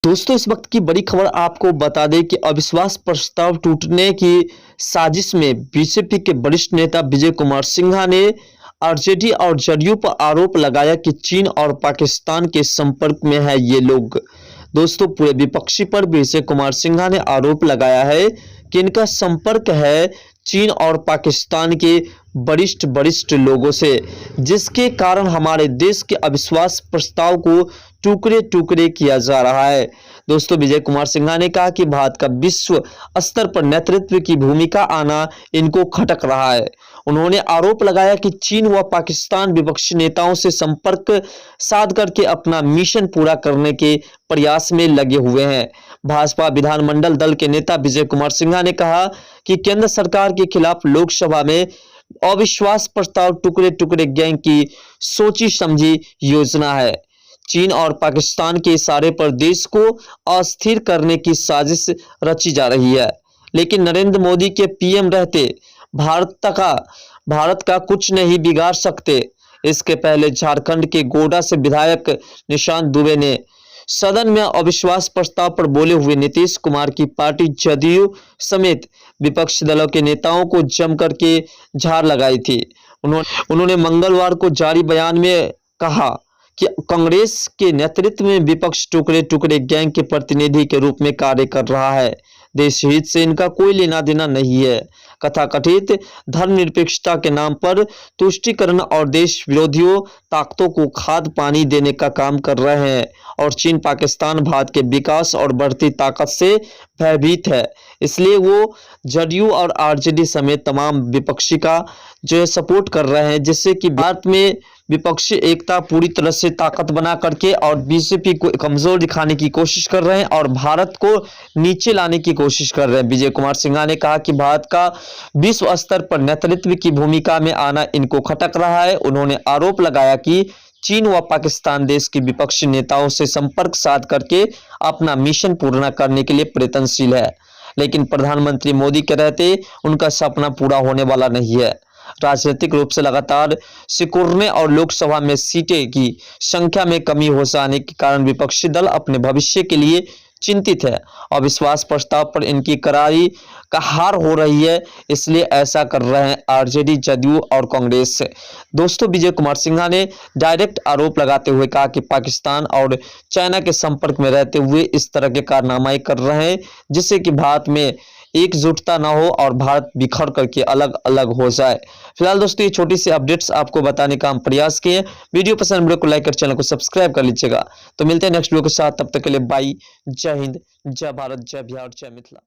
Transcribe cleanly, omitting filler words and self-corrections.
दोस्तों इस वक्त की बड़ी खबर आपको बता दें कि अविश्वास प्रस्ताव टूटने की साजिश में बीजेपी के वरिष्ठ नेता विजय कुमार सिन्हा ने आरजेडी और जदयू पर आरोप लगाया कि चीन और पाकिस्तान के संपर्क में है ये लोग। दोस्तों पूरे विपक्षी पर विजय कुमार सिन्हा ने आरोप लगाया है कि इनका संपर्क है चीन और पाकिस्तान के वरिष्ठ वरिष्ठ लोगों से, जिसके कारण हमारे देश के अविश्वास प्रस्ताव को टुकड़े टुकड़े किया जा रहा है। दोस्तों विजय कुमार सिन्हा ने कहा कि भारत का विश्व स्तर पर नेतृत्व की भूमिका आना इनको खटक रहा है। उन्होंने आरोप लगाया कि चीन व पाकिस्तान विपक्षी नेताओं से संपर्क साध करके अपना मिशन पूरा करने के प्रयास में लगे हुए हैं। भाजपा विधानमंडल दल के नेता विजय कुमार सिन्हा ने कहा कि केंद्र सरकार के खिलाफ लोकसभा में अविश्वास प्रस्ताव टुकड़े टुकड़े गैंग की सोची समझी योजना है। चीन और पाकिस्तान के इशारे पर देश को अस्थिर करने की साजिश रची जा रही है, लेकिन नरेंद्र मोदी के पीएम रहते भारत का कुछ नहीं बिगाड़ सकते। इसके पहले झारखंड के गोड्डा से विधायक निशांत दुबे ने सदन में अविश्वास प्रस्ताव पर बोले हुए नीतीश कुमार की पार्टी जदयू समेत विपक्षी दलों के नेताओं को जम करके झाड़ लगाई थी। उन्होंने मंगलवार को जारी बयान में कहा कि कांग्रेस के नेतृत्व में विपक्ष टुकड़े टुकड़े गैंग के प्रतिनिधि के रूप में कार्य कर रहा है। देश हित से इनका कोई लेना देना नहीं है। कथाकथित धर्मनिरपेक्षता के नाम पर तुष्टीकरण और देश विरोधियों ताकतों को खाद पानी देने का काम कर रहे हैं और चीन पाकिस्तान भारत के विकास और बढ़ती ताकत से भयभीत है, इसलिए वो जदयू और आरजेडी समेत तमाम विपक्षी का जो है सपोर्ट कर रहे हैं, जिससे कि भारत में विपक्षी एकता पूरी तरह से ताकत बना करके और बीजेपी को कमजोर दिखाने की कोशिश कर रहे हैं और भारत को नीचे लाने की कोशिश कर रहे हैं। विजय कुमार सिन्हा ने कहा कि भारत का विश्व स्तर पर नेतृत्व की भूमिका में आना इनको खटक रहा है। उन्होंने आरोप लगाया कि चीन व पाकिस्तान देश के विपक्षी नेताओं से संपर्क साध करके अपना मिशन पूर्ण करने के लिए प्रयत्नशील है, लेकिन प्रधानमंत्री मोदी के रहते उनका सपना पूरा होने वाला नहीं है। राजनीतिक रूप से लगातार सिकुड़ने और लोकसभा में सीटें की संख्या में कमी हो जाने के कारण विपक्षी दल अपने भविष्य के लिए चिंतित है। अविश्वास प्रस्ताव पर इनकी करारी का हार हो रही है, इसलिए ऐसा कर रहे हैं आरजेडी, जदयू और कांग्रेस। दोस्तों विजय कुमार सिन्हा ने डायरेक्ट आरोप लगाते हुए कहा कि पाकिस्तान और चाइना के संपर्क में रहते हुए इस तरह के कारनामे कर रहे हैं, जिससे कि भारत में एकजुटता ना हो और भारत बिखर करके अलग अलग हो जाए। फिलहाल दोस्तों ये छोटी सी अपडेट्स आपको बताने का हम प्रयास किए। वीडियो पसंद वीडियो को लाइक कर चैनल को सब्सक्राइब कर लीजिएगा। तो मिलते हैं नेक्स्ट वीडियो के साथ, तब तक के लिए बाय। जय हिंद, जय भारत, जय बिहार, जय मिथिला।